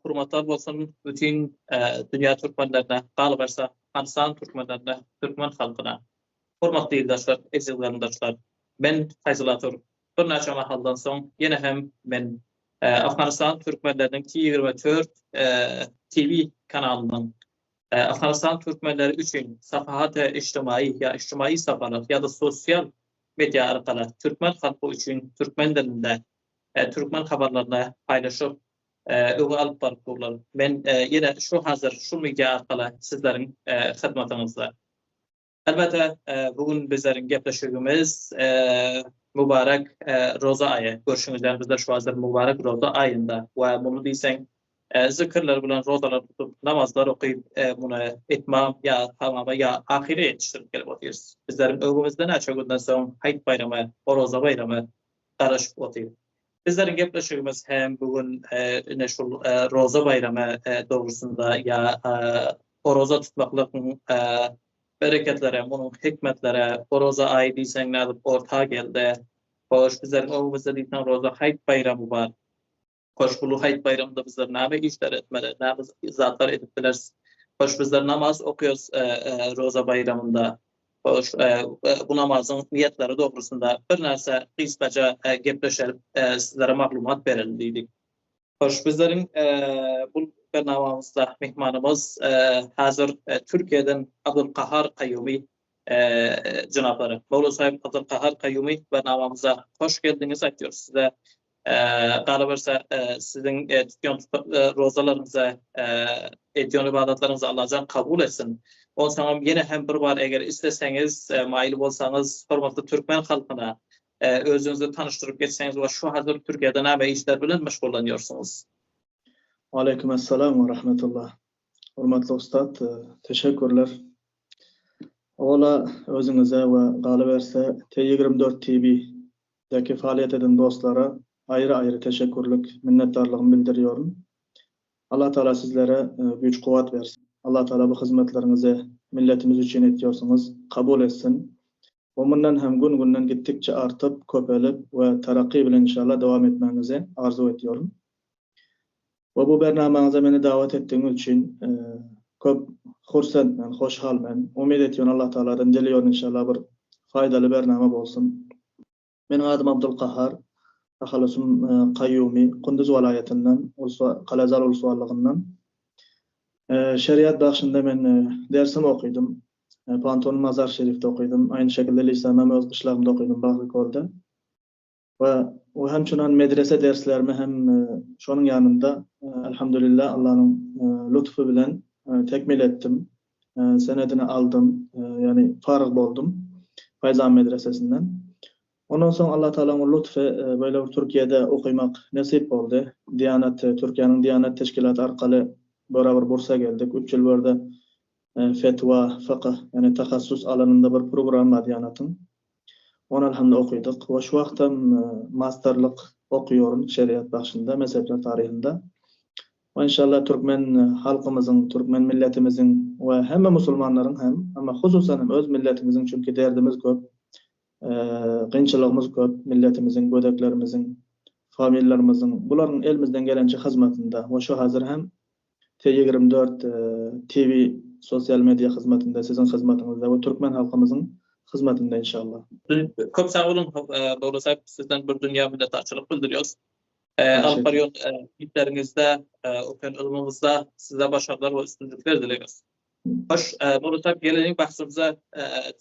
hurmatlar bolsun bütün dünya Türkmenlerine, galybarsa Afganistan Türkmenlerine, Türkmen halkına. Hormatly ýurtdaşlar, eziz garindaşlar. Men Fayzulator. Bir näçe mahaldan soň ýene hem men Afganistan Türkmenleriniň T24 TV kanalynyň Afganistan Türkmenleri üçin safahat-ı ijtimai ýa ijtimai safalar ýa-da sosial media arkaly Türkmen halky üçin Türkmen dilinde Türkmen habarlaryny paýlaşyp öňe alyp baryp durlar. Men ýene şu hazır şu media arkaly sizleriň hyzmatyňyzda. Elbette bugün bizlerin gepleşigimiz mübarek Roza ayı. Görüşünüzden bizler şu hazır mübarek Roza ayında. Ve bunu diysen zikirler bilen rozalar tutup namazlar okuyup bunu etmam ya tamama ya ahire yetiştirip gelip otuyoruz. Bizlerin ögümüzden açık günden sonra Hayt bayramı, o Roza bayramı karışıp otuyor. Bizlerin gepleşigimiz hem bugün şu Roza bayramı doğrusunda ya o Roza tutmaklıkın bereketlere, bunun hikmetlere, o Roza ayı diysen ne ortağa geldi. Hoş bizlerin ögümüzde diysen Roza Hayt bayramı var. Hoş bulu Hayt bayramında bizler näme işler etmeli, näme zatlar edip bileriz. Hoş bizler namaz okuyoruz Roza bayramında. Hoş bu namazın niyetleri doğrusunda bir narsa kıssaca gepleşelim, sizlere maglumat verelim dedik. Hoş bizlerin bu bernamamızda mehmanımız hazır Türkiye'den Abdülkahar Kayyumi cınapları. Mevlu sahip Abdülkahar Kayyumi bernamamıza hoş geldiniz aytıyoruz size. Galybarsa sizin tutgan rozalarınıza, etýän ibadatlaryňyzy Allah jan kabul etsin. Onsoň ýene hem bir bar eger isteseňiz, maýly bolsaňyz, hormatly türkmen halkyna özüňizi tanıştyryp geçseňiz we şu hazır Türkiýede näme işler bilen meşgullanýarsyňyz? Aleykümselam ve rahmetullah. Hormatly ustad, teşekkürler. Ola özüňize we Galybarsa T24 TV'deki faaliýet eden dostlara ayrı teşekkürlük, minnettarlığımı bildiriyorum. Allah Teala sizlere güç kuvvet versin. Allah Teala bu hizmetlerinizi milletimiz için ediyorsunuz, kabul etsin. Ondan hem gün gittikçe artıp, köpelip ve terakki bilen inşallah devam etmenizi arzu ediyorum. Ve bu bernamenize beni davet ettiğiniz için köp hursent men, hoşhal men. Umid ediyorum Allah Teala'dan diliyorum inşallah bir faydalı bername olsun. Benim adım Abdülkahar. Halasım Kayyumi, Kunduz vilayetinden, Kalazal ulusalligyndan. Şeriat bagşynda men dersimi okuydum. Panton Mazar Şerif'de okuydum. Aynı şekilde lisanım öz kışlagymda okuydum Baglykolda. Ve o hem şunan medrese derslerimi hem şonun yanında elhamdülillah Allah'ın lütfu bilen tekmil ettim. Senedini aldım. Yani farık oldum Fayzan medresesinden. Ondan sonra Allah Teala'nın lütfu böyle Türkiye'de okuymak nasip oldu. Türkiye'nin Diyanet Teşkilatı arkalı beraber Bursa geldik. 3 yıl burada fetva, fıkıh yani takassus alanında bir program var Diyanet'in. Onu elhamdülillah okuyduk. Ve şu vakti masterlık okuyorum şeriat başında, mezhepler tarihinde. Ve inşallah Türkmen halkımızın, Türkmen milletimizin ve hem Müslümanların ama hususen öz milletimizin çünkü derdimiz köp. Qynçylygymyz köp, milletimizin, gödeklerimizin, familiýalaryňyzyň, buların elimizden gelençe hyzmatynda. We şu hazır hem T24 TV sosial media hyzmatynda, sizin hyzmatyňyzda we türkmen halkymyzyň hyzmatynda inşallah. Köp sağ olun, Bowla sizden bir dünýä minnetdarçylyk bildiriyoruz. Alyp barýan işleriňizde, okuyan ilmimizde size başarılar ve üstünlükler dileriz. Hoş, Bowla gelenek bahsimize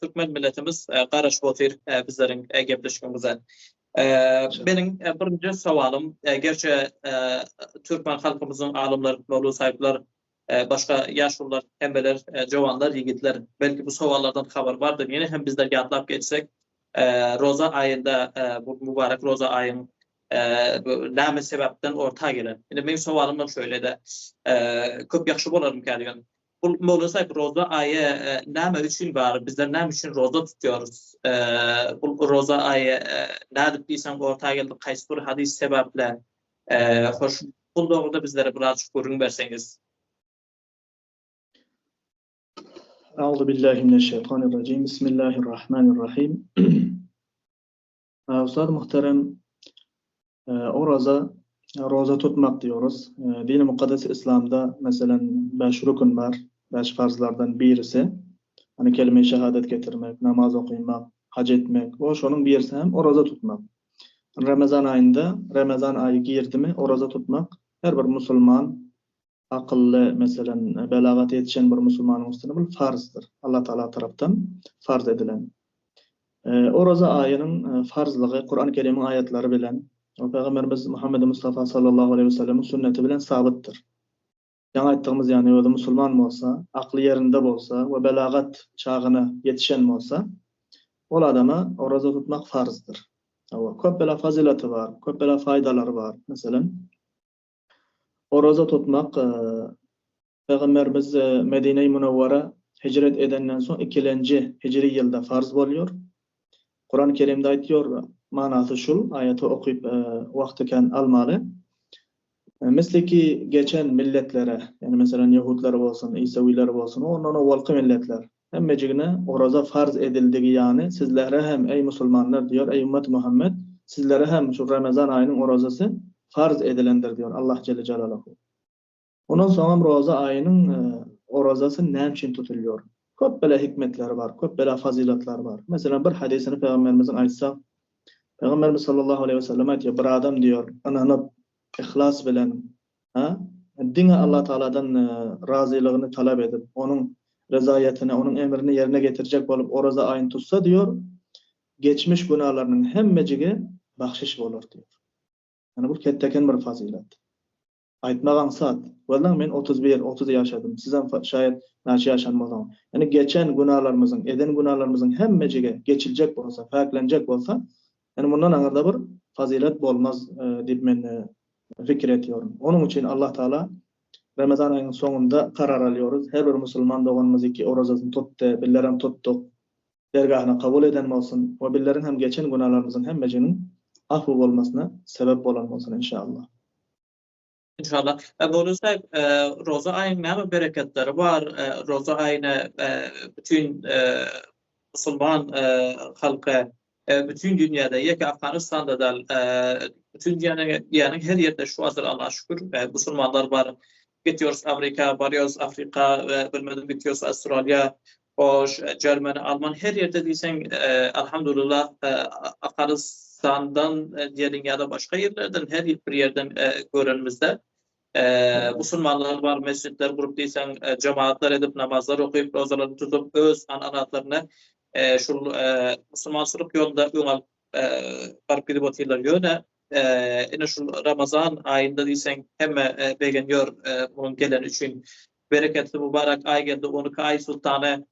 Türkmen milletimiz garaşyp otyr bizleriň gepleşigimize. Benim birinci sovalım, gerçi Türkmen halkımızın alımlar, Bowla sahipler, başka yaşlılar, hembeler, jovanlar, yigitler belki bu sovallardan haber vardır. Yine hem bizlerge atlap geçsek, Roza ayında, bu mübarek Roza ayın näme sebäpden ortağa gelen. Indi benim sovalımdan şöyle de köp ýaxşy bolarym kelýän. Bu Mevla Roza ayı näme üçin var? Bizler näme üçin roza tutuyoruz? Bu Roza ayı nädip diýsen ortağa geldi? Kaýsy bir hadis sebäple? Hoş, bu dogruda bizlere biraz görüň berseňiz. Euzu billahi mineşşeytanirracim. Bismillahirrahmanirrahim. Ustad muhterem, o roza roza tutmak diyoruz. Dini mukaddes İslam'da mesela 5 rukun var. 5 farzlardan birisi. Hani kelime-i şehadet getirmek, namaz okumak, hac etmek. O şunun birisi hem o roza tutmak. Ramazan ayında, Ramazan ayı girdi mi o roza tutmak her bir Müslüman akıllı mesela belagat yetişen bir Müslümanın üstüne bir farzdır. Allah Teala taraftan farz edilen. O roza ayının farzlığı Kur'an-ı Kerim'in ayetleri bilen o Peygamberimiz Muhammed Mustafa sallallahu aleyhi ve sellem'in sünneti bilen sabittir. Yani aytdığımız yani o da Müslüman olsa, aklı yerinde olsa ve belagat çağına yetişen olsa o adama o roza tutmak farzdır. Köp bela fazileti var, köp bela faydaları var. Mesela o roza tutmak Peygamberimiz Medine-i Münevvere hicret edenden son 2. Hicri yılda farz oluyor. Kur'an-ı Kerim'de aytıyor, manası şul, ayeti okuyup vaktiken almalı. Mesela ki geçen milletlere, yani mesela Yahudiler olsun, İsaviler olsun, ondan o valkı milletler. Hemmecigine o roza farz edildiği yani sizlere hem ey Müslümanlar diyor, ey ümmet Muhammed, sizlere hem şu Ramazan ayının o rozası farz edilendir diyor Allah Celle Celaluhu. Ondan sonra roza ayının o rozası ne için tutuluyor? Köp böyle hikmetler var, köp böyle faziletler var. Mesela bir hadisini Peygamberimizin aytsa, Peygamberimiz sallallahu aleyhi ve sellem aytıyor, bir adam diyor, ananıp, ihlas bilen, dine Allah Teala'dan razılığını talep edip, onun rızayetine, onun emrini yerine getirecek olup o roza ayını tutsa diyor, geçmiş günahlarının hemmecigi bahşiş olur diyor. Yani bu ketteken bir fazilet. Aytmagan saat. Vallahi men 30 yaşadım. Sizden şayet naçı yaşanmadan. Yani geçen günahlarımızın, eden günahlarımızın hemmecige geçilecek olsa, farklanacak olsa, yani bundan anarda bir fazilet olmaz deyip men fikir ediyorum. Onun için Allah Teala Ramazan ayının sonunda karar alıyoruz. Her bir Müslüman doğanımız iki orozasını tuttu, billerin tuttuk. Dergahına kabul eden olsun. O billerin hem geçen günahlarımızın hemmecinin affu olmasına sebep olan olsun inşallah. İnşallah. Bolursa roza ayının ne bereketleri var? Roza ayını bütün Müslüman halka bütün dünyada, yeki Afganistan'da da bütün dünyanın her yerde şu hazır Allah'a şükür Müslümanlar var. Gidiyoruz Amerika, varıyoruz Afrika, bilmedim gidiyoruz Avustralya, Cermany, Alman her yerde diysen elhamdülillah Afganistan'dan diyelim ya da başka yerlerden her bir yerden görenimizde Müslümanlar var, mescitler kurup diysen cemaatler edip namazlar okuyup rozalarını tutup öz ananatlarını şu Müslümançılık yolunda öňal barıp gidip oturlar ýöne ene şu Ramazan ayında diysen hemme begen ýör bunun gelen üçün bereketli mübarek ay geldi 12 ay sultanı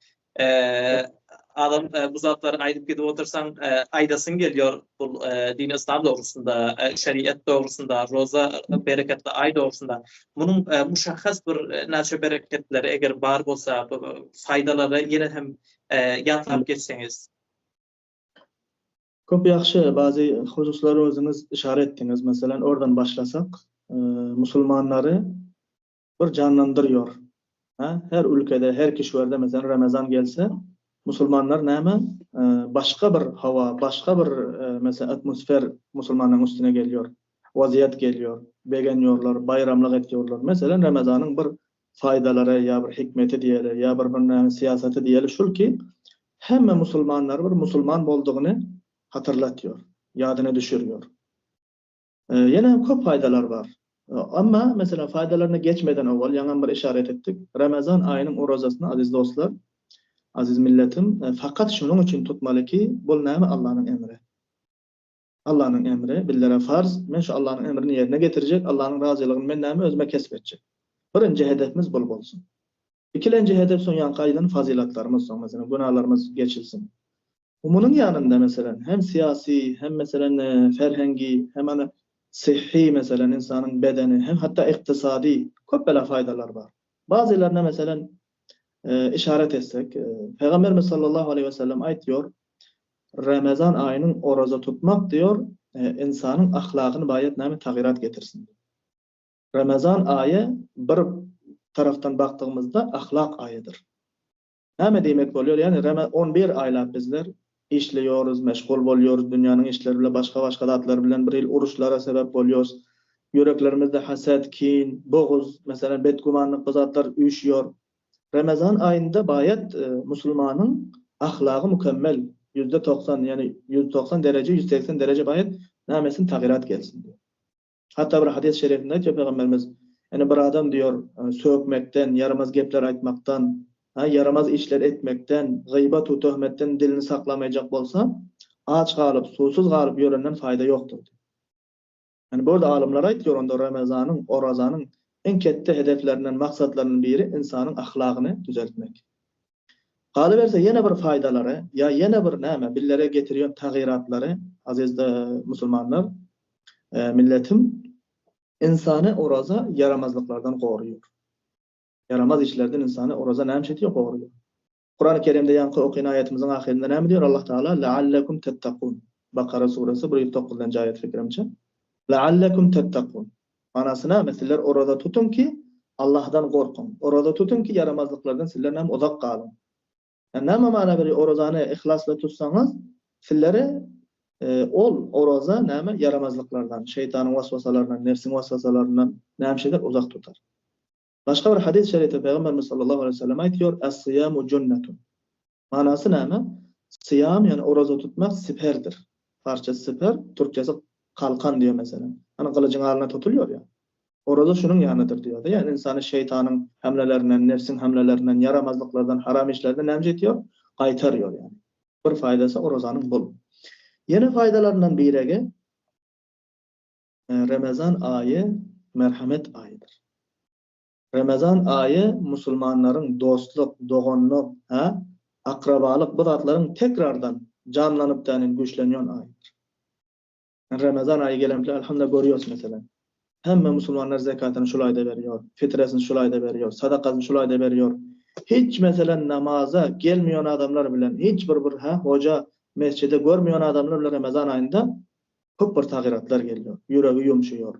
adam bu zatları aydıp gidip otursan aydasın geliyor bu din İslam doğrusunda, şeriat doğrusunda, roza bereketli ay doğrusunda. Bunun muşahhas bir naçe bereketleri eğer bar bolsa, faydaları yine hem yanıtlap geçseniz. Köp ýaxşy bazı hususlary özüňiz işaret etdiňiz. Mesela oradan başlasak, Müslümanları bir canlandırıyor. Her ülkede, her kişilerde mesela Ramazan gelse, Müslümanlar näme? Başka bir hava, başka bir mesela atmosfer Müslümanların üstüne geliyor. Vaziyet geliyor. Beğeniyorlar, bayramlık ediyorlar. Mesela Ramazan'ın bir faydaları ya bir hikmeti diyelim, ya bir siyaseti diyelim şul ki hemme Müslümanlar bir Müslüman bolduğunu hatırlatıyor, yadına düşürüyor. Yine köp faydalar var. Ama mesela faydalarına geçmeden evvel yanan bir işaret ettik. Ramazan ayının o rozasını aziz dostlar, aziz milletim, fakat şunun için tutmalı ki bu näme Allah'ın emri. Allah'ın emri, billere farz, men şu Allah'ın emrini yerine getirecek, Allah'ın razılığını men näme özüme kesbedecek. Birinci hedefimiz bol bolsun. İkinci hedef son yankaydan fazilatlarımız son mesela günahlarımız geçilsin. Bunun yanında mesela hem siyasi hem mesela ferhengi hem hani sıhhi mesela insanın bedeni hem hatta iktisadi köp böyle faydalar var. Bazılarına mesela işaret etsek Peygamberimiz sallallahu aleyhi ve sellem aytıyor Ramazan ayının oruza tutmak diyor insanın ahlakını bayat näme tagirat getirsin. Ramazan ayı bir taraftan baktığımızda ahlak ayıdır. Näme demek oluyor? Yani 11 aylar bizler işliyoruz, meşgul oluyoruz, dünyanın işleriyle başka zatlar bilen bir uruşlara sebep oluyoruz. yüreklerimizde haset, kin, boğuz, mesela bedgumanlık bazatlar üşüyor. Ramazan ayında bayat Müslümanın ahlakı mükemmel. %90 yani 190 derece, 180 derece bayat namesin tağirat gelsin diyor. Hatta bir hadis-i şerifinde diyor Peygamberimiz, yani bir adam diyor sökmekten, yaramaz gepler aytmaktan, yaramaz işler etmekten, gıybet ve töhmetten dilini saklamayacak bolsa, aç kalıp, susuz kalıp yörenden fayda yoktur. Yani burada alimler aytıyor onda Ramazanın, Orazanın en kette hedeflerinden, maksatlarının biri insanın ahlakını düzeltmek. Kalıverse yine bir faydaları, ya yine bir näme billere getiriyor tağiratları, aziz Müslümanlar, milletim, insanı oraza yaramazlıklardan koruyor. Yaramaz işlerden insanı oraza näme ediyor, koruyor. Kur'an-ı Kerim'de yankı okuyan ayetimizin ahirinde näme diyor Allah Teala? Leallekum tettakun. Bakara suresi 109. ayet fikrimce. Leallekum tettakun. Manasına mesiller orada tutun ki Allah'tan korkun. Orada tutun ki yaramazlıklardan sizler näme uzak kalın. Yani näme mana bir orazany ihlasla tutsanız sizleri ol oraza näme yaramazlıklardan, şeytanın vasvasalarından, nefsin vasvasalarından näme şeyler uzak tutar. Başka bir hadis-i şerifte Peygamberimiz sallallahu aleyhi ve sellem aytıyor: "Es-siyamu cunnetun." Manası näme? Siyam yani oraza tutmak siperdir. Parça siper, Türkçesi kalkan diyor mesela. Hani kılıcın haline tutuluyor ya. Orada şunun yanıdır diyor. Yani insanı şeytanın hamlelerinden, nefsin hamlelerinden, yaramazlıklardan, haram işlerden näme ediyor? Qaytarıyor yani. Bir faydası orazanın bol. Yeni faydalarından biri Ramazan ayı merhamet ayıdır. Ramazan ayı Müslümanların dostluk, dogonluk, akrabalık bu zatların tekrardan canlanıp güçleniyor ayıdır. Yani Ramazan ayı gelenle elhamdülillah görüyoruz mesela. Hemme Müslümanlar zekatını şul ayda veriyor, fitresini şul ayda veriyor, sadakasını şul ayda veriyor. Hiç mesela namaza gelmeyen adamlar bilen, hiç bir hoca mescide görmeyen adamlar bile Ramazan ayında çok bir tağiratlar geliyor. Yüreği yumuşuyor.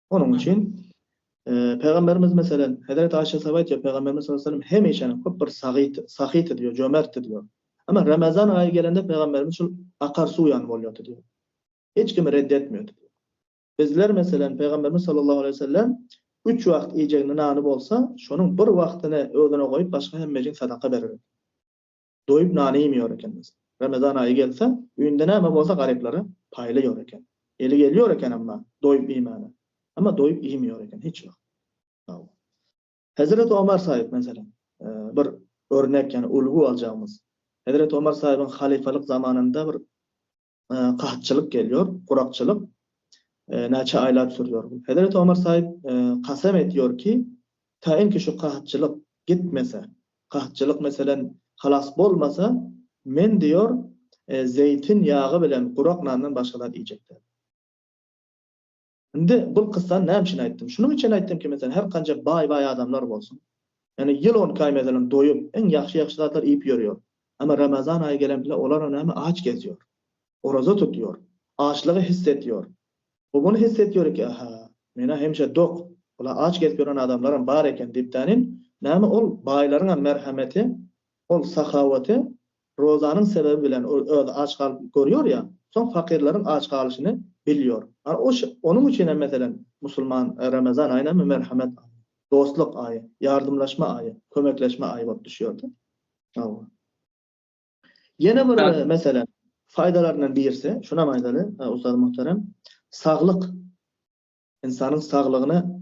Onun için Peygamberimiz mesela Hazreti Ayşe sahabe diyor Peygamberimiz sallallahu aleyhi ve sellem hemişe çok bir sahit diyor, cömert diyor. Ama Ramazan ayı gelende Peygamberimiz şu akarsu uyanıp oluyor diyor. Hiç kimi reddetmiyor diyor. Bizler mesela Peygamberimiz sallallahu aleyhi ve sellem 3 vakt yiyeceğini nanıp olsa şunun bir vaktini ödüne koyup başka hemmecin sadaka verir. Doyup nane yemiyor eken mesela. Ramazan ayı gelse üyünde näme bolsa garipleri paylıyor eken. Eli geliyor eken ama doyup yemene. Ama doyup yemiyor eken hiç yok. Hazreti Ömer sahip mesela bir örnek yani ulgu alacağımız. Hazreti Ömer sahibin halifalık zamanında bir qahatçılık geliyor, kurakçılık. Neçe aylar sürüyor. Hazreti Ömer sahip kasem ediyor ki tayin ki şu qahatçılık gitmese, qahatçılık mesela halas bolmasa men diyor zeytin yağı bilen kurak nandan başkalar yiyecekler. Şimdi bu kıssan näme için aytdım? Şunun için aytdım ki mesela her kanca bay adamlar olsun. Yani yıl 10 kay mesela doyup en yaxşı zatlar yiyip yürüyor. Ama Ramazan ayı gelen bile onlar näme aç geziyor. Oraza tutuyor. Açlığı hissediyor. O bunu hissediyor ki mena hemşe dok. Ola aç gezgiren adamların bar eken diptanin näme ol baylaryň merhameti, ol sahavati rozanın sebebi bilen aç kalıp görüyor ya, son fakirlerin aç kalışını biliyor. Onun için mesela Müslüman Ramazan ayına merhamet, dostluk ayı, yardımlaşma ayı, kömekleşme ayı bolup düşüyordu. Yine bir mesela faydalarından birisi, şuna faydalı ustad muhterem, sağlık. İnsanın sağlığına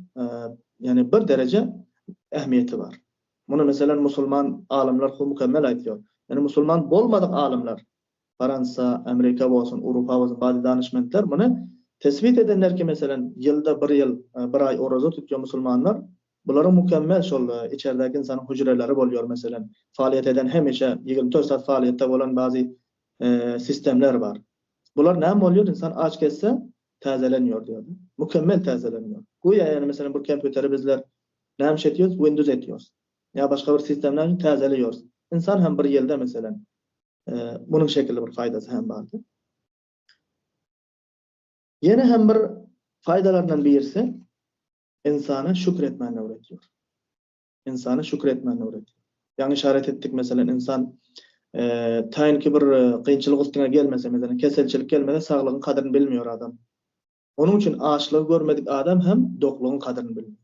yani bir derece ehemmiyeti var. Bunu mesela Müslüman alimler mükemmel aytıyor. Yani Müslüman bolmadık alimler, Fransa, Amerika bolsun, Avrupa bolsun, bazı danışmentler bunu tespit edenler ki mesela yılda bir ay oruç tutuyor Müslümanlar. Bunların mükemmel şol içerideki insanın hücreleri boluyor mesela. Faaliyet eden hemişe 24 saat faaliyette olan bazı sistemler var. Bunlar näme oluyor? İnsan aç kesse tazeleniyor diyordu. Mükemmel tazeleniyor. Güya yani mesela bu kompüteri bizler näme ediyoruz? Windows ediyoruz. Ya başka bir sistemler tazeliyoruz. İnsan hem bir yılda mesela bunun şekilde bir faydası hem vardı. Yine hem bir faydalarından birisi insana şükretmeni öğretiyor. İnsana şükretmeni öğretiyor. Yani işaret ettik mesela insan tayin ki bir kıyınçılık üstüne gelmese mesela keselçilik gelmede sağlığın kadrini bilmiyor adam. Onun için açlığı görmedik adam hem dokluğun kadrini bilmiyor.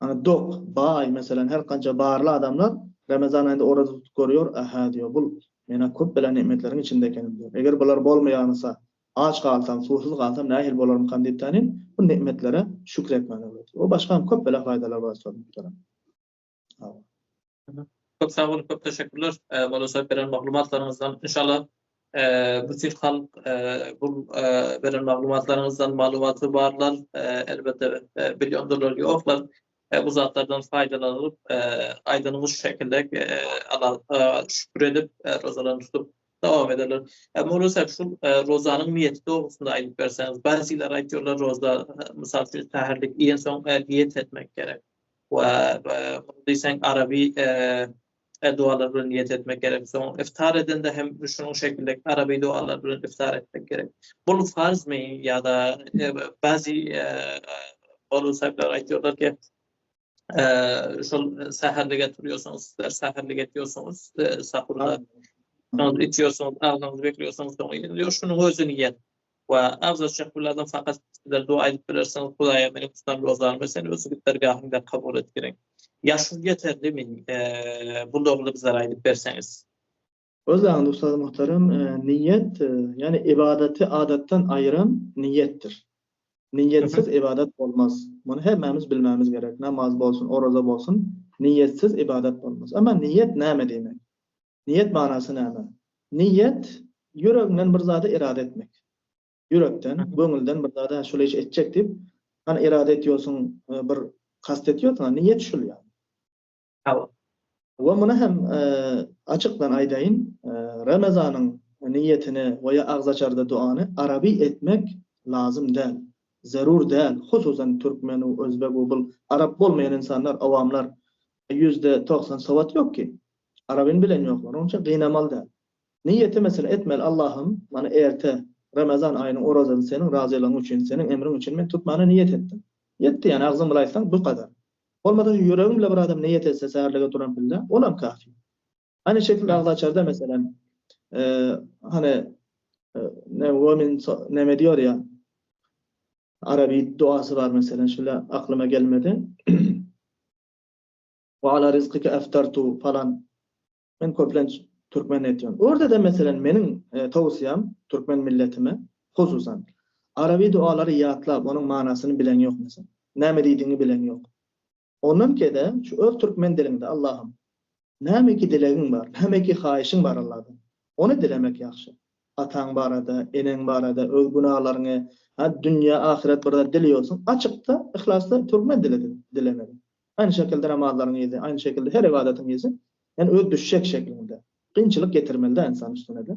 Hani dok, bay mesela her kança bağırlı adamlar Ramazan ayında oruç tutup görüyor. Aha diyor, bu mena köp bilen nimetlerin içindeyken diyor. Eğer bular bolmayansa, aç kalsam, susuz kalsam nahil bolarım kan deyip tanin, bu nimetlere şükretmeni öğretiyor. O başka köp bilen faydalar var sonra. Çok sağ olun, çok teşekkürler. Bana sahip veren maklumatlarınızdan. İnşallah bütün halk bu veren maklumatlarınızdan malumatı varlar. Elbette milyon dolar yoklar. Bu zatlardan faydalanıp aydınlık şekilde şükür edip rozalarını tutup devam ederler. Maalesef şu rozanın niyeti doğrusunda aylık verseniz. Bazıları aytıyorlar roza misal için seherlik en son niyet etmek gerek. Ve diysen Arabi dualar bilen niyet etmek gerek. Son iftar edende hem şunun şekilde Arabi dualar bilen iftar etmek gerek. Bu farz mı ya da bazı oğlu sahipler aytıyorlar ki şu seherle getiriyorsunuz, sizler seherle getiriyorsunuz, sahurda içiyorsunuz, ağzınızı bekliyorsunuz, diyor şunun özü niyet. Ve afzal şekillerden fakat sizler dua edip bilirseniz Hudaya benim tutan rozlarımı seni özü dergahında kabul et gerek. Yaşın yeterli mi? Bu doğrultuda bize aylık verseniz. Özlem Ustad muhterem, niyet yani ibadeti adetten ayıran niyettir. Niyetsiz ibadet olmaz. Bunu hepimiz bilmemiz gerek. Namaz olsun, oruza olsun, niyetsiz ibadet olmaz. Ama niyet näme demek? Niyet manası näme? Niyet yürekden bir zada irade etmek. Yürekten, göňülden bir zada şol iş etjek dip, hani irade ediyorsun, bir kast ediyorsan niyet şul yani. Tamam. Ve bunu hem açıktan aydayın, Ramazan'ın niyetini veya ağzaçarda duanı Arabi etmek lazım değil. Zarur değil. Hususan Türkmen, Özbek, bu Arap olmayan insanlar, avamlar %90 savat yok ki. Arabin bilen yoklar. Onun için kıynamal değil. Niyeti mesela etmel Allah'ım, bana erte Ramazan ayının orazını senin razılığın için, senin emrin için ben tutmana niyet ettim. Yetti yani ağzın bulaysan bu kadar. Olmadan yüreğimle bir adam niyet etse seherlige duran billah, olam kafi. Aynı şekilde ağzaçarda mesela hani ne diyor ya, Arabi duası var mesela, şöyle aklıma gelmedi. Ve ala rizqike eftartu falan. Ben köplen Türkmen ediyorum. Orada da mesela benim tavsiyem Türkmen milletime hususan Arabi duaları yatlap onun manasını bilen yok mesela. Näme diýdiğini bilen yok. Ondan kede şu öz Türkmen dilinde Allah'ım näme ki dilegin var, näme ki haýyşyň bar Allah'dan. Onu dilemek ýaxşy. Ataň barada, eneň barada, öz günahlarını, dünya ahiret barada diliyorsun. Açıkta, ihlasla Türkmen dilemeli. Aynı şekilde namazlarını yedi, aynı şekilde her ibadetini yedi. Yani öz düşecek şeklinde. Kıyınçılık getirmeli de insan üstüne de.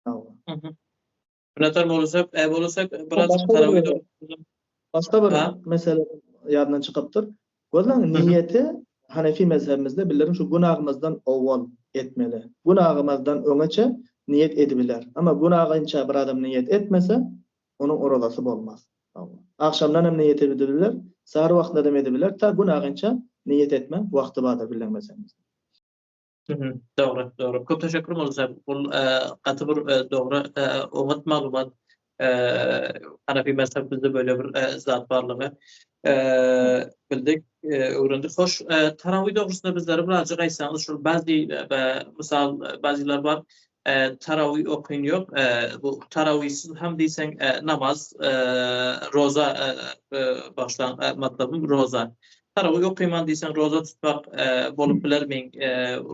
Allah. Birader olursak birazcık taravih Başka bir mesele yadından çıkıptır. Gözden niyeti Hanefi mezhebimizde billerin şu günahımızdan ovval etmeli. Günahımızdan öňeçe niyet edibiler. Ama günahınça bir adam niyet etmese onun oradası olmaz. Akşamdan hem niyet edibiler, sahar wagtynda da edibiler. Ta günahınça niyet etme wagty bardır bilen mezhebimiz. Doğru. Çok teşekkür ederim. Bu katı bir doğru oğut malumat Hanefi mezhebimizde böyle bir zat varlığı bildik, öğrendik. Hoş, taravih doğrusunda bizlere birazcık aysanız şu misal bazılar var taravih okuyun yok. Bu taravihsiz hem deysen namaz, roza başlan matlabım roza. Taravih okuyman deysen roza tutmak bolup bilermeyin,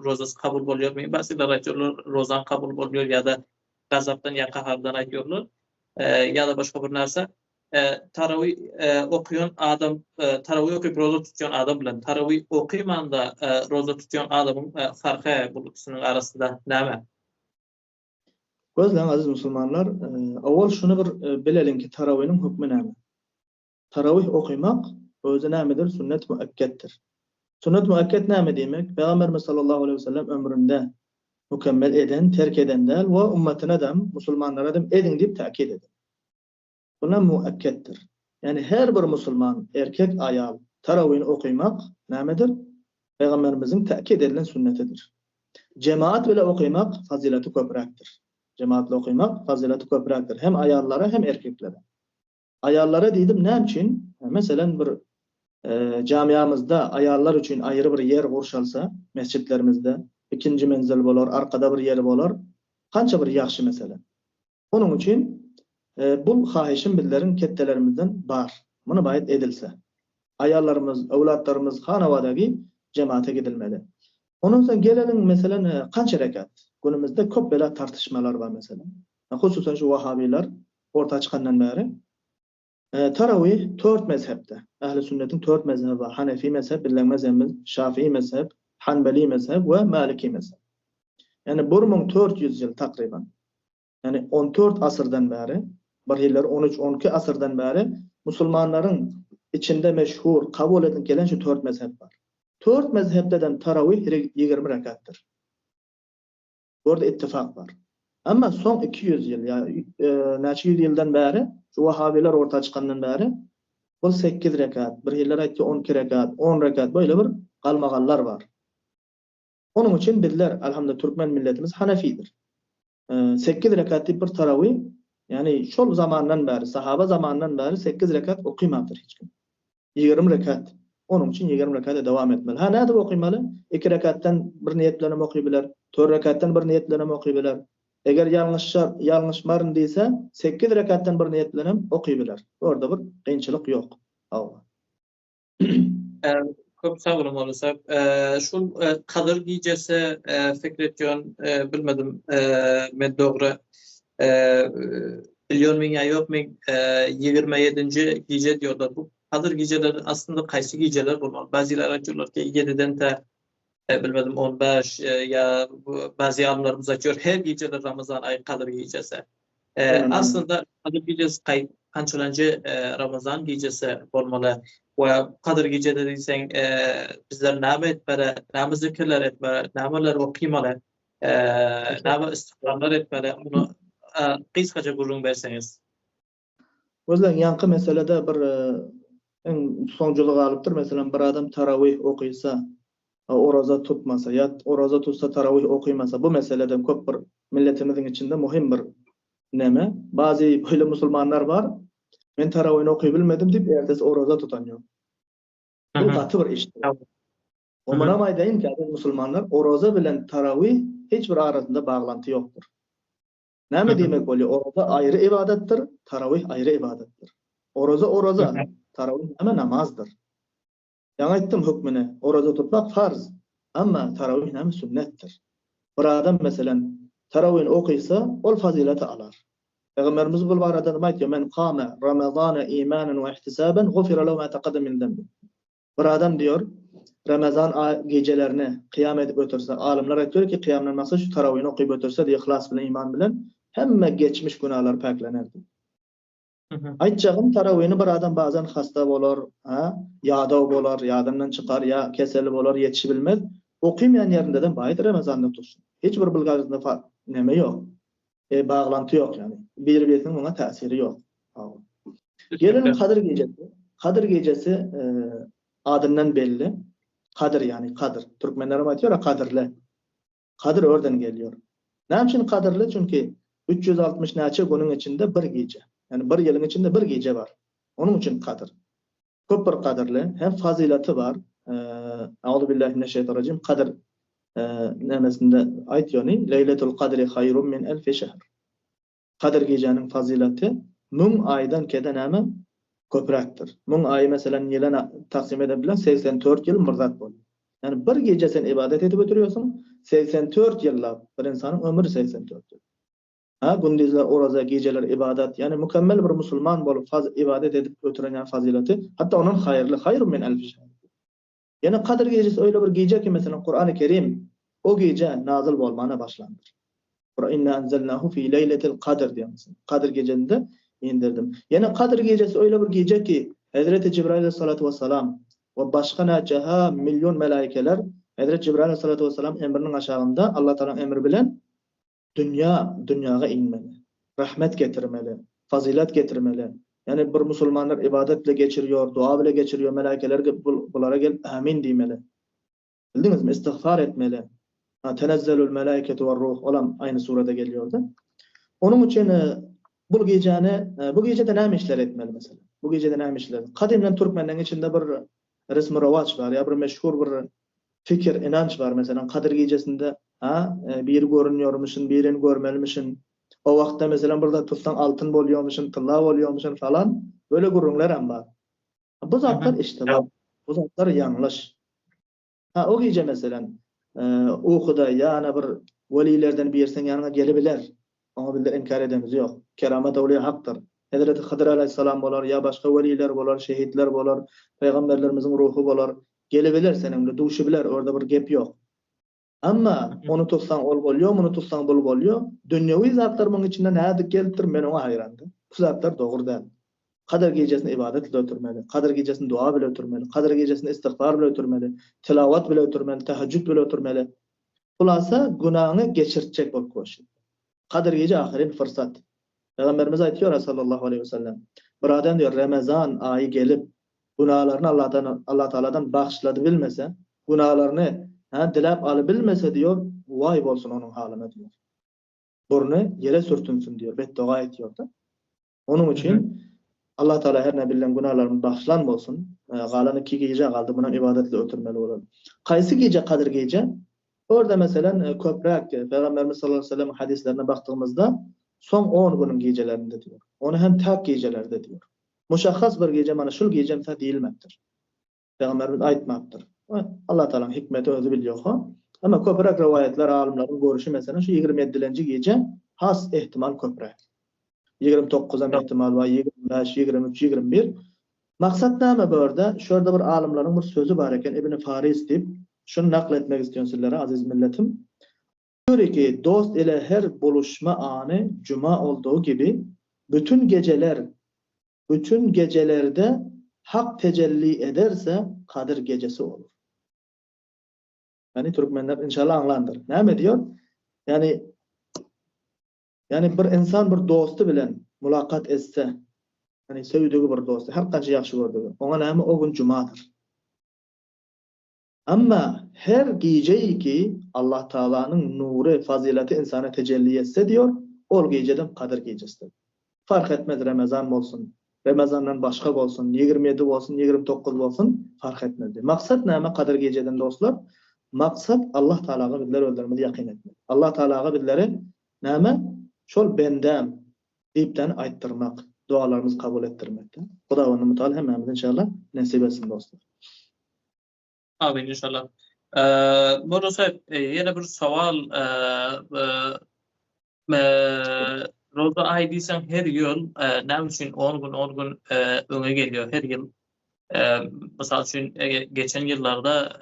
rozası kabul boluyor mu? Bazılar aytıyorlar rozan kabul boluyor ya da gazaptan ya kahardan aytıyorlar. Ya da başka bir narsa. Taravih okuyan adam, taravih okuyup roza tutuyan adam bilen taravih okuyman da roza tutuyan adamın farkı bu ikisinin arasında näme? Gözlen aziz musulmanlar, awal şunu bir bilelim ki taravihin hükmü näme? Taravih okuymak özü nämedir? Sünnet müakkettir. Sünnet müakket näme demek? Peygamberimiz sallallahu aleyhi ve sellem ömründe mükemmel eden, terk eden değil ve ümmetine de, musulmanlara da edin deyip takid eder. Buna müakkettir. Yani her bir musulman, erkek ayal taravihini okuymak nämedir? Peygamberimizin takid edilen sünnetidir. Cemaat ile okuymak fazileti köpürektir. Cemaatle okuymak fazileti köpürektir. Hem ayallara hem erkeklere. ayarlara dedim ne için? Mesela bir camiamızda ayarlar için ayrı bir yer kurşalsa, mescitlerimizde, ikinci menzil bolar, arkada bir yer bolar, kança bir yaxşı mesela. Onun için bu hahişin bizlerin kettelerimizden bar. Bunu bayit edilse. Ayarlarımız, evlatlarımız hanavadagi cemaate gidilmeli. Ondan sonra gelelim mesela kança rekat. Günümüzde çok böyle tartışmalar var mesela. Hususen şu Vahabiler orta çıkandan beri. Taravih 4 mezhepte. Ehl-i sünnetin 4 mezhebi var. Hanefi mezhep, bilen mezhebimiz, Şafii mezhep, Hanbeli mezhep ve Maliki mezhep. Yani 1400 yıl takriben. Yani 14 asırdan beri, bahiller 13-12 asırdan beri Müslümanların içinde meşhur, kabul edilip gelen şu 4 mezhep var. 4 mezhepten taravih 20 rekattır. Orada ittifak var. Ama son 200 yıl, yani neçe yıldan beri, şu Vahabiler orta çıkandan beri, bu 8 rekat, bir yıllar aytki 12 rekat, 10 rekat, böyle bir kalmagallar var. Onun için bizler, elhamdülillah Türkmen milletimiz Hanefidir. 8 rekatli bir taravih, yani şol zamandan beri, sahaba zamandan beri 8 rekat okuymaktır hiç kim. 20 rekat. Onun için 20 rekata devam etmeli. Ha nerede okuymalı? 2 rekattan bir niyetlenip okuyabilir. 4 rekattan bir niyetlenip okuyabilir. Eğer yanlış marın deyse 8 rekattan bir niyetlenip okuyabilir. Orada bir kıyınçılık yok. Allah. Çok sağ olun olursak. Şu Kadir gecesi Fikretjon bilmedim men doğru biliyor muyum ya yok mu 27. gece diyorlar. Bu Kadir geceleri aslında kaysi geceler bunlar. Bazıları diyorlar ki 7'den de bilmedim 15 ya bazı alimlerimiz açıyor her geceler Ramazan ayı Kadir gecesi. Aslında Kadir gecesi kançalancı Ramazan gecesi olmalı. Ve Kadir gecede deysen bizler nâme etmeli, nâme zikirler etmeli, nâmeler okuymalı, nâme istikramlar etmeli. Bunu kısaca gururun verseniz. Özlen yankı meselede bir en sonuculuk alıptır. Mesela bir adam taravih okuysa, oraza tutmasa ya oraza tutsa taravih okuymasa bu meseleden çok bir milletimizin içinde muhim bir neme. Bazı böyle Müslümanlar var. Ben taravihini okuyabilmedim deyip ertesi oraza tutanıyor. Bu katı bir iştir. O manamay deyin ki Müslümanlar oraza bilen taravih hiçbir arasında bağlantı yoktur. Ne demek oluyor? Oraza ayrı ibadettir, taravih ayrı ibadettir. Oraza, taravih ama namazdır. Yani ettim hükmüne. Oraza tutmak farz. Ama taravih namı sünnettir. Bir adam mesela taravihini okuysa ol fazileti alar. Peygamberimiz bu arada demek ki men kâme Ramazan'a imanen ve ihtisaben gufira lehu ma taqaddama min zembi. Bir adam diyor Ramazan gecelerini kıyam edip ötürse, alimler aytıyor ki kıyamdan nasıl şu taravihini okuyup ötürse diye ihlas bilen iman bilen hemme geçmiş günahlar paklanırdı. Aytjağım taravihini bir adam bazen hasta bolar, yada bolar, yadından çıkar ya keseli bolar, yetişi bilmez. Okuymayan yerinden bayit Ramazan'da tutsun. Hiçbir bilgazında neme yok. Bağlantı yok yani. Birbirinin ona tesiri yok. Gelelim Kadir gecesi. Kadir gecesi adından belli. Kadir yani Kadir. Türkmenlerim aytıyor ya Kadirli. Kadir oradan geliyor. Ne için Kadirli? Çünkü 360 neçe günün içinde bir gece. Yani bir yılın içinde bir gece var. Onun için Kadir. Çok bir Kadirli. Hem fazileti var. Euzubillahimineşşeytanirracim. Kadir nemesinde aytıyor ni Leyletul Kadri hayrun min elfi şehr. Kadir gecenin fazileti 1000 aydan keden hemen köpüraktır. 1000 ayı mesela yılına taksim edebilen 84 yıl mırzat bol. Yani bir gece sen ibadet edip oturuyorsun 84 yılla bir insanın ömrü 84 yıl. Gündüzler, oraza, geceler ibadet. Yani mükemmel bir Müslüman bolup ibadet edip oturan fazileti. Hatta onun hayırlı, hayrun min elfi şehr. Yani Kadir gecesi öyle bir gece ki mesela Kur'an-ı Kerim o gece nazil olmana başlandır. İnna enzelnahu fi leyletil kadr diyorsun. Kadir gecesinde indirdim. Yani Kadir gecesi öyle bir gece ki Hazreti Cibrail aleyhissalatu vesselam ve başka neçe milyon melaikeler Hazreti Cibrail aleyhissalatu vesselam emrinin aşağında Allah Teala'nın emri bilen dünyaya inmeli. Rahmet getirmeli. Fazilet getirmeli. Yani bir Müslümanlar ibadetle geçiriyor, dua bile geçiriyor. Melaikeler bunlara gel amin demeli. Bildiniz mi? İstiğfar etmeli. Tenezzelül melaiketu ve ruh olan aynı surede geliyordu. Onun için bu gecede näme işler etmeli mesela? Bu gecede näme işler? Kadimden Türkmenlerin içinde bir resmi revaç var ya bir meşhur bir fikir, inanç var mesela Kadir gecesinde bir görünüyormuşsun, birini görmelimişsin. O vakta mesela burada tutsan altın bolýarmyşyn, tylla bolýarmyşyn falan böyle gurrunlar hem var. Bu zatlar iştibah. Bu zatlar yanlış. O gece mesela okuda yana bir velilerden birsen yanına gelebilir. Ama bizler inkar edemiz yok. Keramet awliya haktır. Hazreti Hıdır aleyhisselam bolar ya başka veliler bolar, şehitler bolar, peygamberlerimizin ruhu bolar. Gelebilir seninle, duşubiler. Orada bir gep yok. Ama onu tutsan ol bolýar, bunu tutsan bul bolýar. Dünýäwi zatlar muň içinde näde geltir men ona hayrandım. Bu zatlar dogry däl. Kadir gecesini ibadet ile ötürmeli. Kadir gecesini dua bile ötürmeli. Kadir gecesini istiğfar bile ötürmeli. Tilavat bile ötürmeli. Teheccüd bile ötürmeli. Hulasa günahını geçirtecek bol koşu. Kadir gece ahiri bir fırsat. Peygamberimiz aytıyor sallallahu aleyhi ve sellem. Bir adam diyor Ramazan ayı gelip günahlarını Allah Teala'dan bağışladı bilmese, günahlarını dilep alıbilmese diyor, vay bolsun onun haline diyor. Burnu yere sürtünsün diyor. Beddua ediyor da. Onun için Allah Teala her ne bilen günahlarımız bağışlan bolsun. Galanı 2 gece kaldı buna ibadetle ötürmeli olalım. Kaysı gece Kadir gece? Orada mesela köprek Peygamberimiz sallallahu aleyhi ve sellem hadislerine baktığımızda son 10 günün gecelerinde diyor. Onu hem tak gecelerde diyor. Muşahhas bir gece mana şul gece mesela değilmektir. Peygamberimiz aytmakdır. Allah Teala'nın hikmeti özü biliyor. Ama köprek rivayetler alimlerin görüşü mesela şu 27. gece has ihtimal köprek. 29'a ihtimal var, 25, 23, 21. Maksat näme bu arada? Şurada bir alimlerin bir sözü var eken İbn Faris dip şunu nakletmek istiyorum sizlere aziz milletim. Diyor ki dost ile her buluşma anı cuma olduğu gibi bütün gecelerde hak tecelli ederse Kadir gecesi olur. Yani Türkmenler inşallah anlandır. Näme diyor? Yani bir insan bir dostu bilen mulakat etse, yani sevdiği bir dostu, her kança yaxşı gördüğü, ona näme o gün cumadır. Ama her gece ki Allah Teala'nın nuru, fazileti insana tecelli etse diyor, o geceden Kadir gecesidir. Fark etmez Ramazan olsun, Ramazandan başka olsun, 27 olsun, 29 olsun, fark etmez. Maksat näme Kadir geceden dostlar? Maksat Allah Teala'ga bizleri öldürmedi, yakin etmek. Allah Teala'ga bizleri näme? Şol bendem deyipten ayttırmak, dualarımızı kabul ettirmekten. Bu da onu mutal hemmemiz inşallah nasip etsin dostlar. Amin inşallah. Burası yine bir saval. Roza ay diysen her yıl ne için 10 gün öne geliyor her yıl. Mesela için geçen yıllarda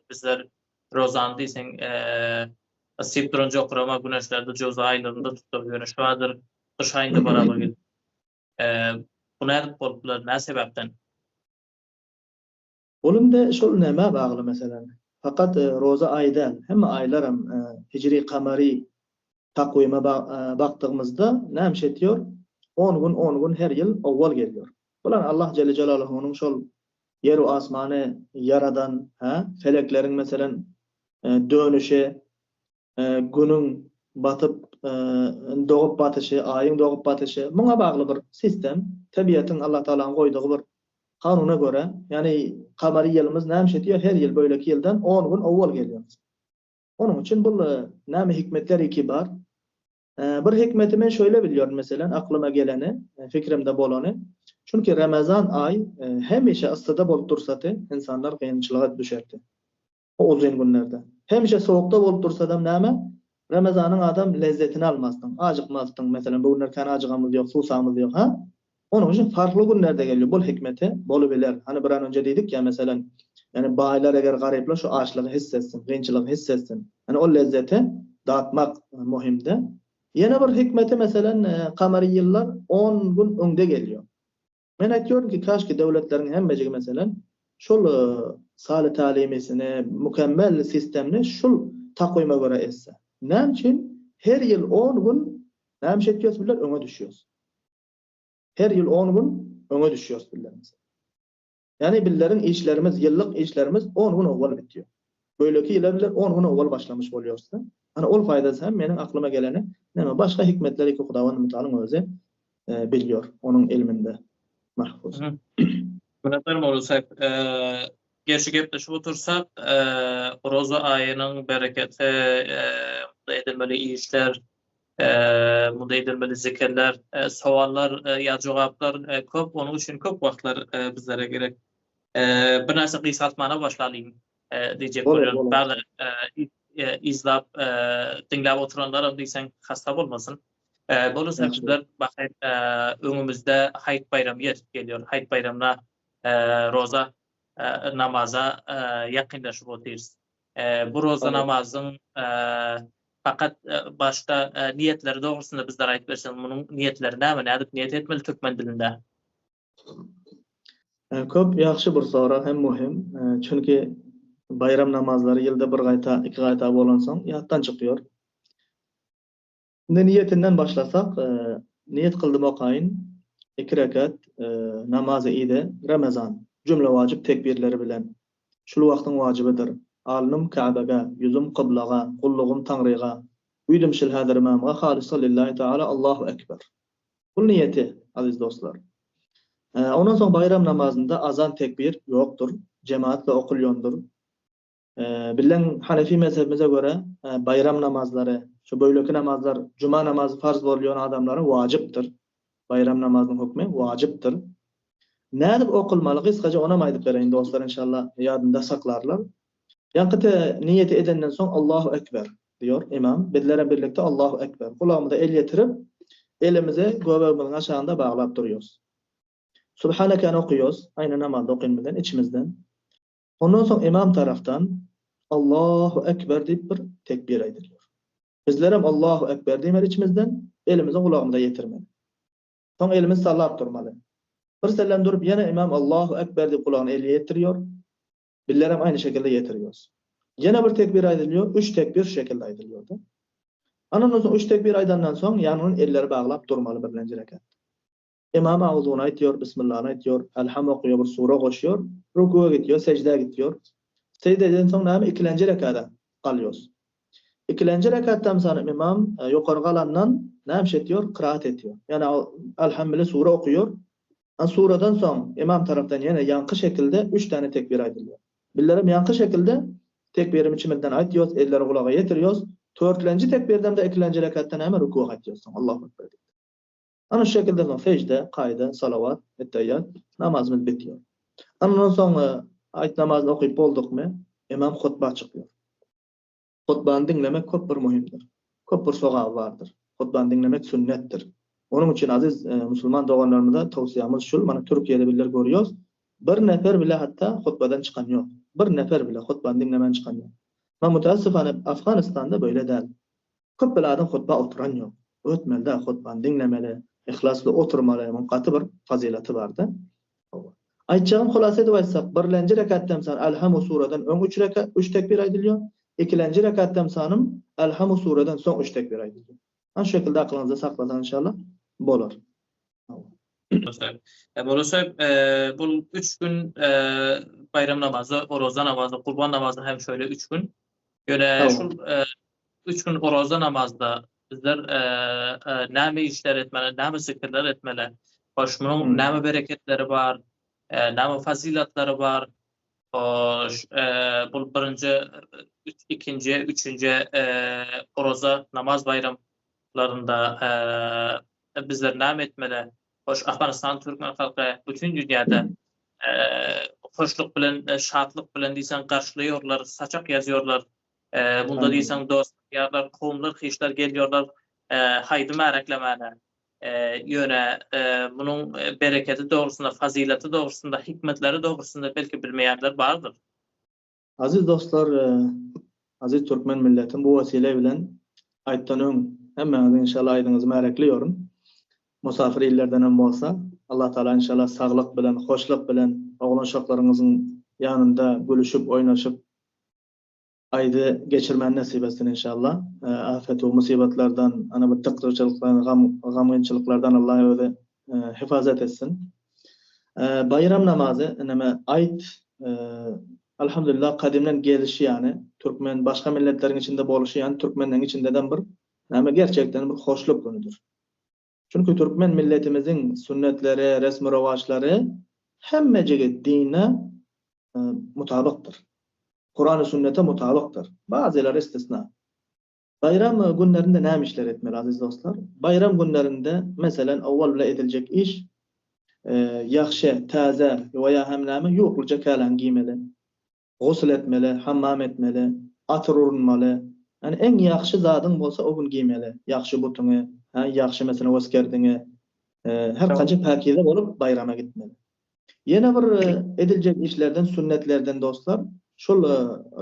bizler Rozan diysen asip durunca okurama güneşlerde Roza aylarında tutuyor. Şu adır kış ayında beraber geliyor. Buna korkular ne sebepten? Onun da şol näme bağlı mesela. Fakat roza aydan hem aylarım hicri kamari takvime baktığımızda näme etiyor? 10 gün her yıl awval geliyor. Bular Allah Celle Celaluhu'nun şol yer ve asmanı yaradan, feleklerin mesela dönüşü, günün batıp doğup batışı, ayın doğup batışı, buna bağlı bir sistem. Tabiatın Allah Teala'nın koyduğu bir kanuna göre, yani kamari yılımız näme etiyor? Her yıl böyleki yıldan 10 gün awval geliyor. Onun için bu näme hikmetleri kibar. Bir hikmeti men şöyle biliyorum mesela aklıma geleni, fikrimde bolanı. Çünkü Ramazan ay hemişe ısıda bolup dursatı insanlar kıyınçılığa düşerdi. O uzun günlerde. Hemişe soğukta bolup dursa da näme? Ramazanın adam lezzetini almazsın. Acıkmazsın mesela bu günler acıgamız yok, susamız yok Onun için farklı günlerde geliyor. Bu hikmeti bolubiler. Hani bir an önce dedik ya mesela yani baylar eğer garipler şu açlığı hissetsin, kıyınçılığı hissetsin. Yani o lezzeti dağıtmak muhimde. Yine bir hikmeti mesela kamari yıllar 10 gün önde geliyor. Ben aytıyorum ki kaşki devletlerin hemmeci mesela şul salih talimesini, mükemmel sistemini şul takvime göre etse. Ne için? Her yıl 10 gün näme ediyoruz bizler öne düşüyoruz. Her yıl 10 gün öne düşüyoruz bizler. Yani bizlerin işlerimiz, yıllık işlerimiz 10 gün awval bitiyor. Böyleki yıllar 10 gün awval başlamış oluyorsa. Hani ol faydası hem benim aklıma geleni näme başka hikmetleri ki Hudawan Mutaala'nın özü biliyor. Onun ilminde mahfuz. Minnettarım olursak, gerçi gepleşip otursak, Roza ayının bereketi, mutlu edilmeli işler, mutlu edilmeli zikirler, soğallar ya cevaplar köp, onun için köp vaktlar bizlere gerek. Bir narsa kıysaltmana başlayayım diyecek oluyorum. Bazı izlap, dinlep oturanlar diysen hasta olmasın. Bunu sebepler bakayım, önümüzde Hayt Bayramı geliyor. Hayt Bayramına roza namaza yakınlaşıp oturuyoruz. Bu roza namazın fakat başta niyetleri doğrusunda bizlere ait versen, bunun niyetleri ne edip niyet etmeli Türkmen dilinde? Köp yaxşı bir soru, hem muhim. Çünkü bayram namazları yılda bir gayta, iki gayta bolansan yattan çıkıyor. Niyetinden başlasak, niyet kıldım okayın, 2 rekat namazı ide Ramazan cümle vacip tekbirleri bilen. Şul vaktin vacibidir. Alnım Ka'baga, yüzüm kıblaga, kulluğum Tanrıga, üydüm şil hadir imamga, halisa lillahi ta'ala, Allahu Ekber. Bu niyeti aziz dostlar. Ondan sonra bayram namazında azan tekbir yoktur. Cemaatle okulyondur. Bilen Hanefi mezhebimize göre bayram namazları, şu böyleki namazlar, cuma namazı farz boluyan adamların vaciptir. Bayram namazının hükmü vaciptir. Ne edip okulmalı? Kısaca ona maydıp vereyim dostlar, inşallah yadında saklarlar. Yankıte niyeti edenden son Allahu Ekber diyor imam. Bizlere birlikte Allahu Ekber. Kulağımıza el getirip elimize göbeğimizin aşağında bağlap duruyoruz. Subhaneke okuyoruz. Aynı namazda okuyunmadan içimizden. Ondan sonra imam taraftan Allahu Ekber deyip bir tekbir ediliyor. Bizlerim Allahu Ekber deyip içimizden elimizi kulağımıza getirmeli. Sonra elimiz sallap durmalı. Bir selam durup yine imam Allahu Ekber deyip kulağını eli getiriyor. Bizlerim aynı şekilde getiriyoruz. Yine bir tekbir ediliyor. 3 tekbir şu şekilde ediliyordu. Ondan sonra 3 tekbir aydandan sonra yanının elleri bağlap durmalı birinci rekat. İmam ağzını aytıyor, Bismillah'ını aytıyor, Elham okuyor, bir sure koşuyor, rükûa gidiyor, secdeye gidiyor. Secdeden sonra ikinci rekata kalıyoruz. İkinci rekattan sonra imam yukarı kalandan ne ediyor? Kıraat ediyor. Yani elhamdülillah sure okuyor. Sureden sonra imam taraftan yine yankı şekilde 3 tane tekbir ediliyor. Billerim yankı şekilde tekbirim içimizden aytıyoruz, elleri kulağa getiriyoruz. 4. tekbirden de 2. rekattan hemen rükûa gidiyoruz. Allahu Ekber. Ana şekilde sonra secde, kayda, salavat, etteyyat, namazımız bitiyor. Ondan sonra ayet namazını okuyup olduk mu, imam hutba çıkıyor. Hutbanı dinlemek çok bir muhimdir. Çok bir soğağı vardır. Hutbanı dinlemek sünnettir. Onun için aziz Müslüman doğanlarımıza tavsiyemiz şu, bana Türkiye'de birileri görüyoruz. Bir nefer bile hatta hutbadan çıkan yok. Bir nefer bile hutbanı dinlemen çıkan yok. Ama müteassıfane Afganistan'da böyle değil. Çok bir adam hutba oturan yok. Ötmeli de hutbanı dinlemeli. İhlaslı oturmalı, munkatı bir fazileti vardı. Aytçağın hulasa edip aytsak, 1. rekattan sonra Elhamu sureden ön 3 tekbir ediliyor. 2. rekattan sonra Elhamu sureden son 3 tekbir ediliyor. Aynı şekilde aklınızda saklasan inşallah bolar. Burası bu 3 gün bayram namazı, roza namazı, kurban namazı hem şöyle 3 gün. Yöne şu 3 gün roza namazda bizler näme işler etmeli, näme zikirler etmeli. Başımın näme bereketleri var, näme fazilatları var. Bu birinci, ikinci, üçüncü roza namaz bayramlarında bizler näme etmeli. Hoş Afganistan, Türkmen halkı bütün dünyada hoşluk bilen, şatlık bilen diysen karşılıyorlar, saçak yazıyorlar. Bunda diysen dost, yarlar, kovumlar, hişler geliyorlar. Haydi meraklamana. Yöne bunun bereketi doğrusunda, fazileti doğrusunda, hikmetleri doğrusunda belki bilmeyenler vardır. Aziz dostlar, aziz Türkmen milletin bu vesile bilen ayttanın hemen inşallah aydınızı meraklıyorum. Musafir illerden hem olsa Allah Teala inşallah sağlık bilen, hoşluk bilen oğlan uşaklarınızın yanında gülüşüp oynaşıp aydı geçirmen nasip etsin inşallah. Afet ve musibetlerden, ana bir tıkırçılıklardan, gamgınçılıklardan Allah öyle hifazet etsin. Bayram namazı, ayet elhamdülillah kadimden gelişi yani Türkmen başka milletlerin içinde boluşu yani Türkmenlerin içinde de bir gerçekten bir hoşluk günüdür. Çünkü Türkmen milletimizin sünnetleri, resmi revaçları hemmecik dine mutabıktır. Kur'an-ı sünnete mutabıktır. Bazıları istisna. Bayram günlerinde ne işler etmeli aziz dostlar? Bayram günlerinde mesela avval bile edilecek iş yaxşı, taze veya hemname yoğurluca kalan giymeli. Gusül etmeli, hammam etmeli, atır urunmalı. Yani en yaxşı zadın bolsa o gün giymeli. Yaxşı butunu, yaxşı mesela oskerdini, her kaçı pakize olup bayrama gitmeli. Yine bir edilecek işlerden, sünnetlerden dostlar, şol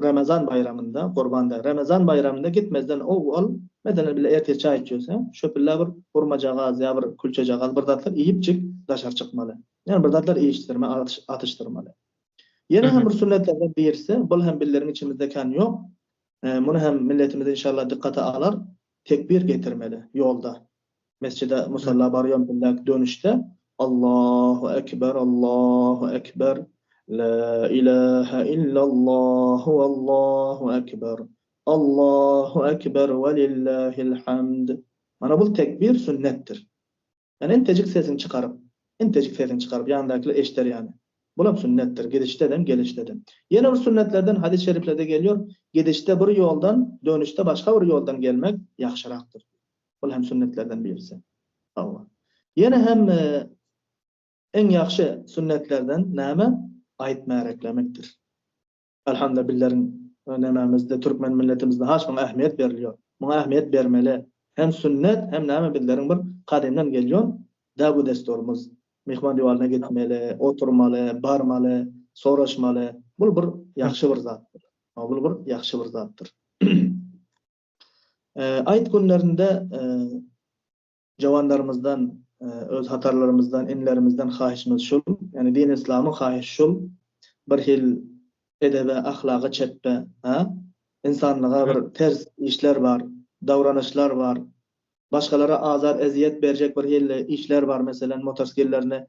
Ramazan bayramında, Kurban'da, Ramazan bayramında gitmezden oğul, mesela bile ertesi çay içiyorsa, şöpülle bir hurmacağız ya bir külçecağız, bir datlar iyip çık, daşar çıkmalı. Yani bir datlar iyiştirme, atıştırmalı. Yine hem bir sünnetlerden birisi, bul hem billerin içimizde kan yok, bunu hem milletimiz inşallah dikkate alır, tekbir getirmeli yolda. Mescide musalla barıyan billek dönüşte, Allahu Ekber, Allahu Ekber, La ilahe illallah, Allahu Ekber, Allahu Ekber ve lillahil hamd. Mana bu tekbir sünnettir. Yani intecik sesini çıkarıp, yanındakiler eşitler yani. Bu sünnettir. Gidişteden, gelişteden. Yine bir sünnetlerden hadis-i şeriflerde geliyor. Gidişte bir yoldan, dönüşte başka bir yoldan gelmek yaxşıraktır. Bu hem sünnetlerden birisi. Allah. Yine hem en yaxşı sünnetlerden näme? Aytma reklamektir. Elhamdülillah'ın önemimizde Türkmen milletimizde haşman ehemmiyet veriliyor. Buna ehemmiyet vermeli. Hem sünnet hem näme billerin bir kadimden geliyor. Da bu desturumuz. Mihman divalına gitmeli, oturmalı, barmalı, soraşmalı. Bu bir yaxşı bir zattır. Bu bir yaxşı bir zattır. Ayet günlerinde jawanlarımızdan, öz hatarlarımızdan, inlerimizden haýyşymyz şol. Yani din İslamı haýyş şol. Bir hil edebe, ahlaga çetpe, insanlığa bir ters işler var, davranışlar var. Başkalara azar, eziyet verecek bir hil işler var. Mesela motosikletlerine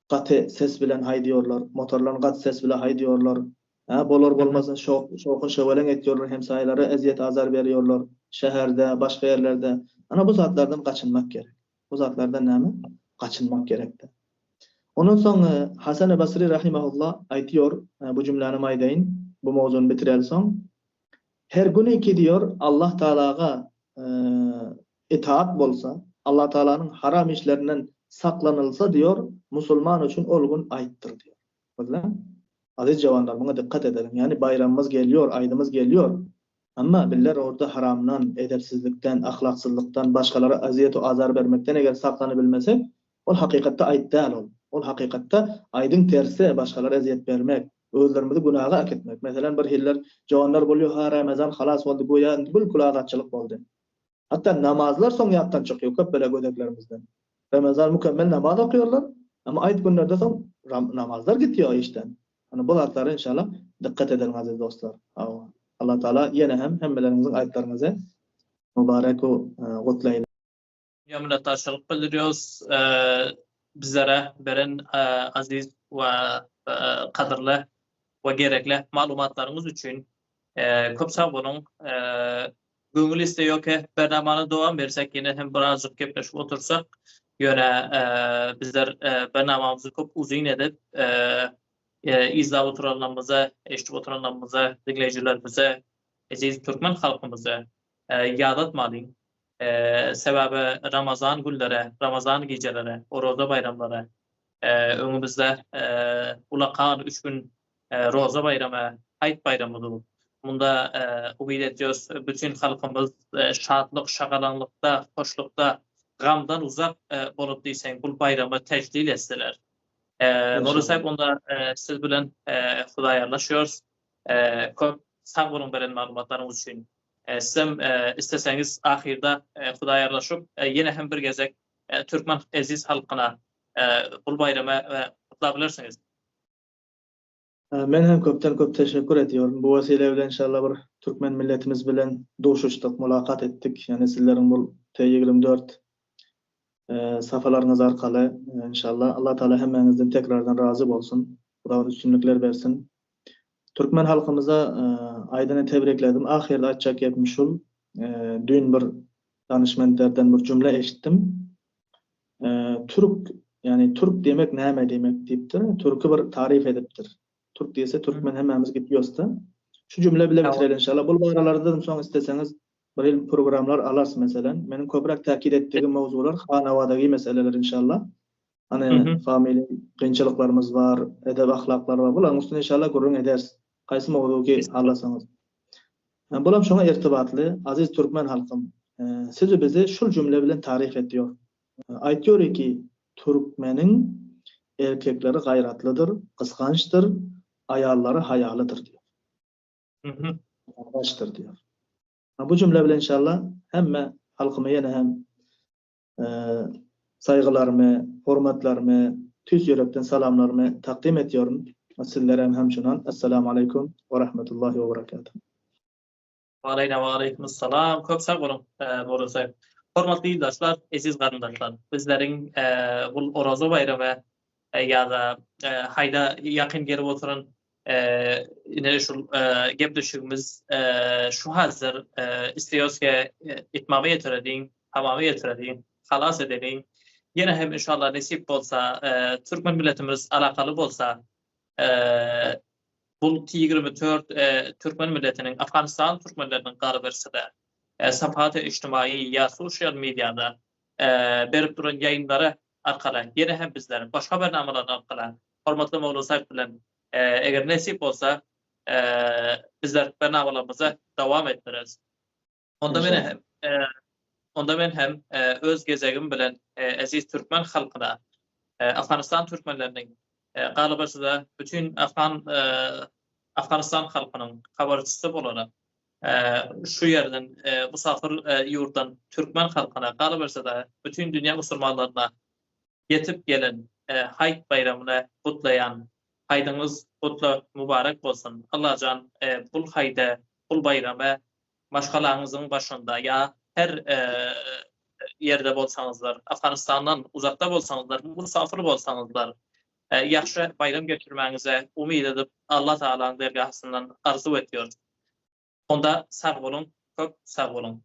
katı ses bilen haydiyorlar. Motorlarını katı ses bilen haydiyorlar. Bolor bolmasın şokun şövelen ediyorlar. Hem sayılara eziyet azar veriyorlar. Şehirde, başka yerlerde. Ana bu zatlardan kaçınmak gerek. Bu zatlardan näme? Kaçınmak gerekti. Ondan sonra Hasan Basri rahimahullah aytıyor, bu cümleni maydayın, bu mawzuny bitirel soň. Her günü ki diyor Allah Teala'ga itaat bolsa, Allah Teala'nın haram işlerinden saklanılsa diyor, Müslüman için olgun ayıttır diyor. Bakın, aziz jawanlar buna dikkat edelim. Yani bayramımız geliyor, aydımız geliyor. Ama biller orada haramdan, edepsizlikten, ahlaksızlıktan, başkalara eziyet ve azar vermekten eğer saklanabilmesek, ol hakikatte ayıt değil ol. Ol hakikatte aydın tersi başkalara eziyet vermek, özlerimizi günaha aketmek. Mesela bir hiller jawanlar bolýar, ha Ramazan halas boldy, goýa bul kulagatçylyk boldy. Hatta namazlar soň ýatdan çykyyor köp bele gödeklerimizden. Ramazan mükemmel namaz okuyorlar ama ayet günlerde soň namazlar gitýär işten. Hani bu zatlara inşallah dikkat edelim aziz dostlar. Allah Teala yine hemmelerimizin ayetlerinize mübarek o gutlayın. Minnettarçylyk bildiriyoruz. Bizlere beren aziz ve kadırlı ve gerekli malumatlarınız için. Köp sağ olun. Göngül isteýär ki bernamany dowam bersek, yine hem birazcık gepleşip otursak, yöne bizler bernamamyzy köp uzun edip izlap oturanlarımıza, eşitip oturanlarımıza, dinleyicilerimize, aziz Türkmen halkımıza yadatmalıyım. Sebebi Ramazan günleri, Ramazan geceleri, roza bayramları, önümüzde ulaqan 3 gün roza bayramı, ayt bayramıdır. Bunda umid ediyoruz bütün halkımız şadlık, şagalanlıkta, hoşlukta, gamdan uzak bolup diýsen bu bayramı tecdil etseler. Nursak onda siz bilen hudaýarlaşýarys. Köp sağ bolun beren maglumatlaryňyz üçin. Sizem isteseňiz ahirde hudaýarlaşyp ýene hem bir gezek Türkmen aziz halkyna bu bayramy kutlap bilersiňiz. Men hem köpden köp teşekkür ediyorum. Bu vesile bilen inşallah bir Türkmen milletimiz bilen doşuştuk, mulakat ettik. Yani sizlerin bu T24 safalarınız arkaly inşallah Allah Teala hemmenizden tekrardan razı bolsun. Bulara üstünlükler versin. Türkmen halkımıza aydını tebrikledim. Ahirde açacak yapmış ol. Dün bir danışmenlerden bir cümle eşittim. Türk, yani Türk demek näme demek diýipdir. Türkü bir tarif edipdir. Türk diýse Türkmen hemmemiz gitýosda. Şu cümle bile bitirelim inşallah. Bu baralardan soň isteseňiz bir programlar alarsy meselen. Meniň köprek täkid etdiğim mawzular hanawadagy meseleler inşallah. Hani family kynçylyklarymız var, edep ahlaklar var. Buların üstüne inşallah gurrun ederiz. Kaysy mawzugy alasaňyz. Bulam şoňa irtibatly, aziz Türkmen halkym. Sizi bizi şu cümle bilen tarif ediyor. Aýtýar ki Türkmeniň erkekleri gayratlydyr, kıskançtır, ayallary hayalıdır diyor. Baştır diyor. Bu cümle bilen inşallah hemme halkyma ýene hem saýgylarymy, hormatlarymy, tüz ýürekden salamlarymy takdim etýärm. Sizlere hem şunan. Assalamu aleykum ve rahmetullahi ve berekatuhu. Aleykümselam. Köp sag bolun. Borusay. Hormatly ýurtdaşlar, eziz garyndaşlar. Bizleriň bu Oraza bayramy ýa-da haýda ýakyn gelip oturan ine şu gepleşigimiz şu hazır istiyorsa itmamy ýetirediň, tamamy ýetirediň, halas edediň. Ýene hem inşallah nesip bolsa, Türkmen milletimiz alakaly bolsa, bu 24 Türkmen milletiniň Afganistan türkmenleriniň garaberside sapaty ijtimai ýa sosial mediada berip duran ýaýynlary arkaly ýene hem bizler başga bernamalar arkaly hormatly Mawla Saýp bilen eger nesip bolsa bizler bernamalarymyza dowam etdireriz. Onda men hem öz gezegim bilen aziz Türkmen halkyna Afganistan türkmenleriniň galabasyda bütün Afganistan halkynyň habarçysy bolarak şu yerden musafir ýurtdan Türkmen halkyna galabasyda bütün dünýä musulmanlaryna yetip gelen Haýt bayramyny kutlayan haýdyňyz kutly mübarek bolsun. Allahan bul haýda, bul bayrama başgalaryňyzyň başynda ýa her ýerde bolsaňyzlar, Afganistandan uzakda bolsaňyzlar, musafir bolsaňyzlar, ýaxşy bayram geçirmäňize umyt edip Allah Taalaň dergahyndan arzu etýär. Onda sag bolun, köp sag bolun.